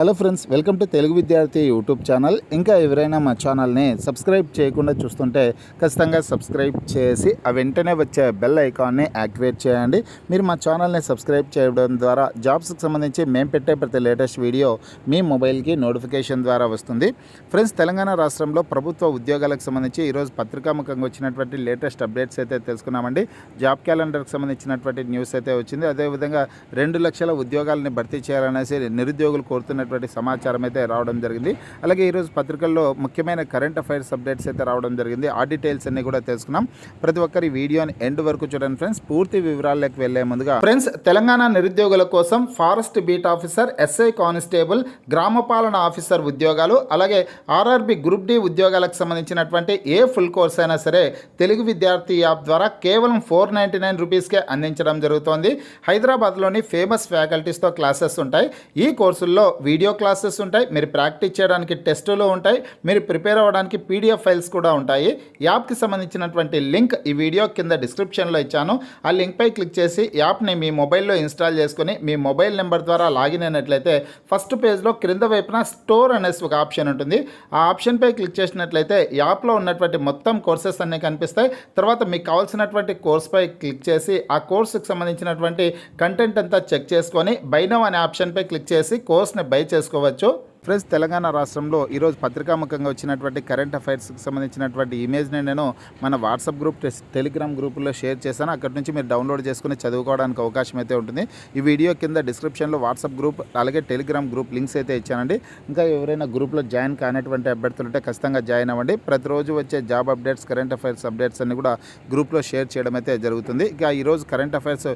Hello friends, welcome to Telugu విద్యార్థి YouTube channel. ఇంకా ఎవరైనా మా ఛానల్ని సబ్స్క్రైబ్ చేయకుండా చూస్తుంటే ఖచ్చితంగా సబ్స్క్రైబ్ చేసి ఆ వెంటనే వచ్చే బెల్ ఐకాన్ని యాక్టివేట్ చేయండి. మీరు మా ఛానల్ని సబ్స్క్రైబ్ చేయడం ద్వారా జాబ్స్కి సంబంధించి మేము పెట్టే ప్రతి లేటెస్ట్ వీడియో మీ మొబైల్కి నోటిఫికేషన్ ద్వారా వస్తుంది. ఫ్రెండ్స్, తెలంగాణ రాష్ట్రంలో ప్రభుత్వ ఉద్యోగాలకు సంబంధించి ఈరోజు పత్రికాముఖంగా వచ్చినటువంటి లేటెస్ట్ అప్డేట్స్ అయితే తెలుసుకున్నామండి. జాబ్ క్యాలెండర్కి సంబంధించినటువంటి న్యూస్ అయితే వచ్చింది. అదేవిధంగా 2 లక్షల ఉద్యోగాలని భర్తీ చేయాలనేసి నిరుద్యోగులు కోరుతున్న సమాచారం అయితే రావడం జరిగింది. అలాగే ఈరోజు పత్రికల్లో ముఖ్యమైన కరెంట్ అఫైర్స్ అప్డేట్స్ అయితే రావడం జరిగింది. ఆ డీటెయిల్స్ అన్ని కూడా తెలుసుకున్నాం. ప్రతి ఒక్కరి వీడియోని ఎండ్ వరకు చూడండి ఫ్రెండ్స్. పూర్తి వివరాల్లోకి వెళ్లే ముందుగా ఫ్రెండ్స్, తెలంగాణ నిరుద్యోగుల కోసం forest beat officer, SI constable, గ్రామ పాలన ఆఫీసర్ ఉద్యోగాలు, అలాగే ఆర్ఆర్బి గ్రూప్ డి ఉద్యోగాలకు సంబంధించినటువంటి ఏ ఫుల్ కోర్స్ అయినా సరే తెలుగు విద్యార్థి యాప్ ద్వారా కేవలం 499 రూపీస్కే అందించడం జరుగుతోంది. హైదరాబాద్లోని ఫేమస్ ఫ్యాకల్టీస్తో క్లాసెస్ ఉంటాయి. ఈ కోర్సుల్లో వీడియో క్లాసెస్ ఉంటాయి, మీరు ప్రాక్టీస్ చేయడానికి టెస్టులు ఉంటాయి, మీరు ప్రిపేర్ అవ్వడానికి పీడిఎఫ్ ఫైల్స్ కూడా ఉంటాయి. యాప్కి సంబంధించినటువంటి లింక్ ఈ వీడియో కింద డిస్క్రిప్షన్లో ఇచ్చాను. ఆ లింక్పై క్లిక్ చేసి యాప్ని మీ మొబైల్లో ఇన్స్టాల్ చేసుకుని మీ మొబైల్ నెంబర్ ద్వారా లాగిన్ అయినట్లయితే ఫస్ట్ పేజ్లో క్రింద వైపున స్టోర్ అనేసి ఒక ఆప్షన్ ఉంటుంది. ఆ ఆప్షన్పై క్లిక్ చేసినట్లయితే యాప్లో ఉన్నటువంటి మొత్తం కోర్సెస్ అన్నీ కనిపిస్తాయి. తర్వాత మీకు కావాల్సినటువంటి కోర్స్పై క్లిక్ చేసి ఆ కోర్సుకు సంబంధించినటువంటి కంటెంట్ అంతా చెక్ చేసుకొని బై నౌ అనే ఆప్షన్పై క్లిక్ చేసి కోర్స్ని బై చేసుకోవచ్చు. ఫ్రెండ్స్, తెలంగాణ రాష్ట్రంలో ఈరోజు పత్రికాముఖంగా వచ్చినటువంటి కరెంట్ అఫైర్స్కి సంబంధించినటువంటి ఇమేజ్ని నేను మన వాట్సాప్ గ్రూప్, టెలిగ్రామ్ గ్రూపుల్లో షేర్ చేశాను. అక్కడి నుంచి మీరు డౌన్లోడ్ చేసుకుని చదువుకోవడానికి అవకాశం అయితే ఉంటుంది. ఈ వీడియో కింద డిస్క్రిప్షన్లో వాట్సాప్ గ్రూప్ అలాగే టెలిగ్రామ్ గ్రూప్ లింక్స్ అయితే ఇచ్చానండి. ఇంకా ఎవరైనా గ్రూప్లో జాయిన్ కానటువంటి అభ్యర్థులు ఉంటే ఖచ్చితంగా జాయిన్ అవ్వండి. ప్రతిరోజు వచ్చే job updates, current affairs updates అన్ని కూడా గ్రూప్లో షేర్ చేయడం అయితే జరుగుతుంది. ఇక ఈరోజు current affairs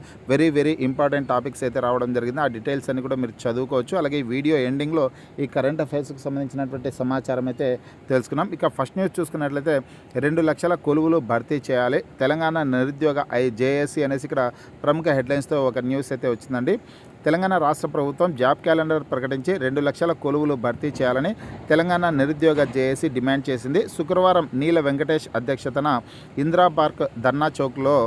very important topics అయితే రావడం జరిగింది. ఆ డీటెయిల్స్ అన్ని కూడా మీరు చదువుకోవచ్చు. అలాగే ఈ వీడియో ఎండింగ్లో ఈ కరెంట్ అఫైర్స్కి సంబంధించినటువంటి సమాచారం అయితే తెలుసుకున్నాం. ఇక ఫస్ట్ న్యూస్ చూసుకున్నట్లయితే 2 లక్షల కొలువులు భర్తీ చేయాలి, తెలంగాణ నిరుద్యోగ జేఏసీ అనేసి ఇక్కడ ప్రముఖ హెడ్లైన్స్తో ఒక న్యూస్ అయితే వచ్చిందండి. తెలంగాణ రాష్ట్ర ప్రభుత్వం జాబ్ క్యాలెండర్ ప్రకటించి 2 లక్షల కొలువులు భర్తీ చేయాలని తెలంగాణ నిరుద్యోగ జేఏసీ డిమాండ్ చేసింది. శుక్రవారం నీల వెంకటేష్ అధ్యక్షతన ఇందిరా పార్క్ ధర్నా చౌక్లో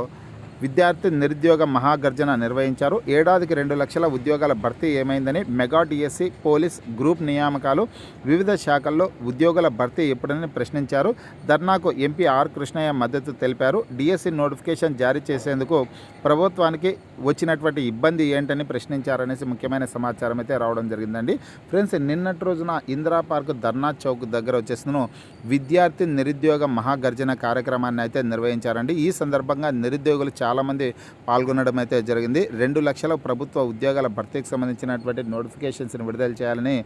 విద్యార్థి నిరుద్యోగ మహాగర్జన నిర్వహించారు. ఏడాదికి 2 లక్షల ఉద్యోగాల భర్తీ ఏమైందని, మెగా డిఎస్సి, పోలీస్, గ్రూప్ నియామకాలు, వివిధ శాఖల్లో ఉద్యోగుల భర్తీ ఎప్పుడని ప్రశ్నించారు. ధర్నాకు ఎంపీ ఆర్ కృష్ణయ్య మద్దతు తెలిపారు. డిఎస్సి నోటిఫికేషన్ జారీ చేసేందుకు ప్రభుత్వానికి వచ్చినటువంటి ఇబ్బంది ఏంటని ప్రశ్నించారనేసి ముఖ్యమైన సమాచారం అయితే రావడం జరిగిందండి. ఫ్రెండ్స్, నిన్నటి రోజున ఇందిరా పార్క్ ధర్నా చౌక్ దగ్గర వచ్చేసిన విద్యార్థి నిరుద్యోగ మహాగర్జన కార్యక్రమాన్ని అయితే నిర్వహించారండి. ఈ సందర్భంగా నిరుద్యోగులు చాలామంది పాల్గొనడం అయితే జరిగింది. 2 లక్షల ప్రభుత్వ ఉద్యోగాల భర్తీకి సంబంధించినటువంటి నోటిఫికేషన్స్ని విడుదల చేయాలని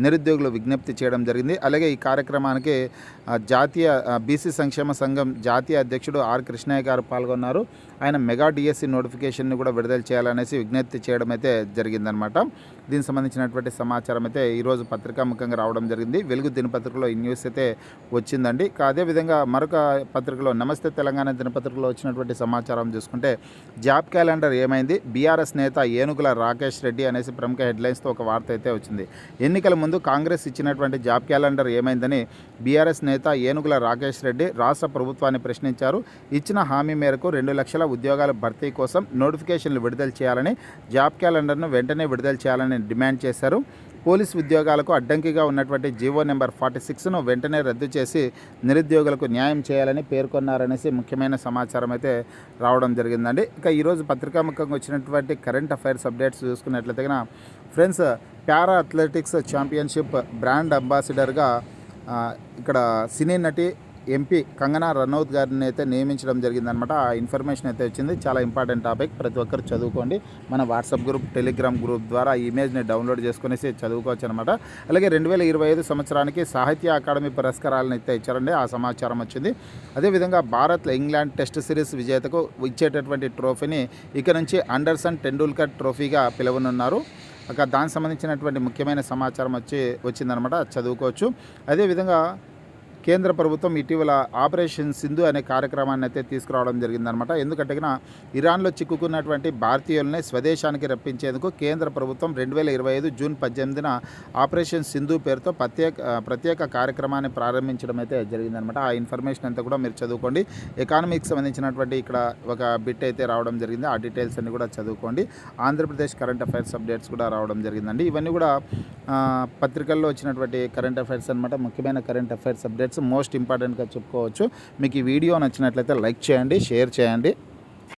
నిరుద్యోగులు విజ్ఞప్తి చేయడం జరిగింది. అలాగే ఈ కార్యక్రమానికి జాతీయ బీసీ సంక్షేమ సంఘం జాతీయ అధ్యక్షుడు ఆర్ కృష్ణయ్య గారు పాల్గొన్నారు. ఆయన మెగా డిఎస్సి నోటిఫికేషన్ని కూడా విడుదల చేయాలనేసి విజ్ఞప్తి చేయడం అయితే జరిగిందనమాట. దీనికి సంబంధించినటువంటి సమాచారం అయితే ఈరోజు పత్రికాముఖంగా రావడం జరిగింది. వెలుగు దినపత్రికలో ఈ న్యూస్ అయితే వచ్చిందండి. అదేవిధంగా మరొక పత్రికలో నమస్తే తెలంగాణ దినపత్రికలో వచ్చినటువంటి సమాచారం చూసుకుంటే జాబ్ క్యాలెండర్ ఏమైంది, బీఆర్ఎస్ నేత ఏనుగుల రాకేష్ రెడ్డి అనేసి ప్రముఖ హెడ్లైన్స్తో ఒక వార్త అయితే వచ్చింది. ఎన్నికల ముందు కాంగ్రెస్ ఇచ్చినటువంటి జాబ్ క్యాలెండర్ ఏమైందని బీఆర్ఎస్ నేత ఏనుగుల రాకేష్ రెడ్డి రాష్ట్ర ప్రభుత్వాన్ని ప్రశ్నించారు. ఇచ్చిన హామీ మేరకు 2 లక్షల ఉద్యోగాల భర్తీ కోసం నోటిఫికేషన్లు విడుదల చేయాలని, జాబ్ క్యాలెండర్ను వెంటనే విడుదల చేయాలని డిమాండ్ చేశారు. పోలీసు ఉద్యోగాలకు అడ్డంకిగా ఉన్నటువంటి జీవో నెంబర్ 46ను వెంటనే రద్దు చేసి నిరుద్యోగులకు న్యాయం చేయాలని పేర్కొన్నారనేసి ముఖ్యమైన సమాచారం అయితే రావడం జరిగిందండి. ఇక ఈరోజు పత్రికాముఖంగా వచ్చినటువంటి కరెంట్ అఫైర్స్ అప్డేట్స్ చూసుకున్నట్లయితే friends, para athletics championship brand అంబాసిడర్గా ఇక్కడ సినీ నటి ఎంపీ కంగనా రనౌత్ గారిని అయితే నియమించడం జరిగిందనమాట. ఆ ఇన్ఫర్మేషన్ అయితే వచ్చింది. చాలా ఇంపార్టెంట్ టాపిక్, ప్రతి ఒక్కరు చదువుకోండి. మన వాట్సాప్ గ్రూప్, టెలిగ్రామ్ గ్రూప్ ద్వారా ఈ ఇమేజ్ని డౌన్లోడ్ చేసుకునేసి చదువుకోవచ్చు అనమాట. అలాగే 2025 సంవత్సరానికి సాహిత్య అకాడమీ పురస్కారాలను అయితే ఇచ్చారండి. ఆ సమాచారం వచ్చింది. అదేవిధంగా భారత్ ఇంగ్లాండ్ టెస్ట్ సిరీస్ విజేతకు ఇచ్చేటటువంటి ట్రోఫీని ఇక నుంచి అండర్సన్ టెండూల్కర్ ట్రోఫీగా పిలవనున్నారు. దానికి సంబంధించినటువంటి ముఖ్యమైన సమాచారం వచ్చిందనమాట. చదువుకోవచ్చు. అదేవిధంగా కేంద్ర ప్రభుత్వం ఇటీవల ఆపరేషన్ సింధు అనే కార్యక్రమాన్ని అయితే తీసుకురావడం జరిగిందనమాట. ఎందుకంటే ఇరాన్లో చిక్కుకున్నటువంటి భారతీయుల్ని స్వదేశానికి రప్పించేందుకు కేంద్ర ప్రభుత్వం 2025 జూన్ 18న ఆపరేషన్ సింధు పేరుతో ప్రత్యేక కార్యక్రమాన్ని ప్రారంభించడం అయితే జరిగిందనమాట. ఆ ఇన్ఫర్మేషన్ అంతా కూడా మీరు చదువుకోండి. ఎకానమీకి సంబంధించినటువంటి ఇక్కడ ఒక బిట్ అయితే రావడం జరిగింది. ఆ డీటెయిల్స్ అన్ని కూడా చదువుకోండి. ఆంధ్రప్రదేశ్ కరెంట్ అఫైర్స్ అప్డేట్స్ కూడా రావడం జరిగిందండి. ఇవన్నీ కూడా పత్రికల్లో వచ్చినటువంటి కరెంట్ అఫైర్స్ అనమాట. ముఖ్యమైన కరెంట్ అఫైర్స్ అప్డేట్స్ మోస్ట్ ఇంపార్టెంట్గా చెప్పుకోవచ్చు. మీకు ఈ వీడియో నచ్చినట్లయితే లైక్ చేయండి, షేర్ చేయండి.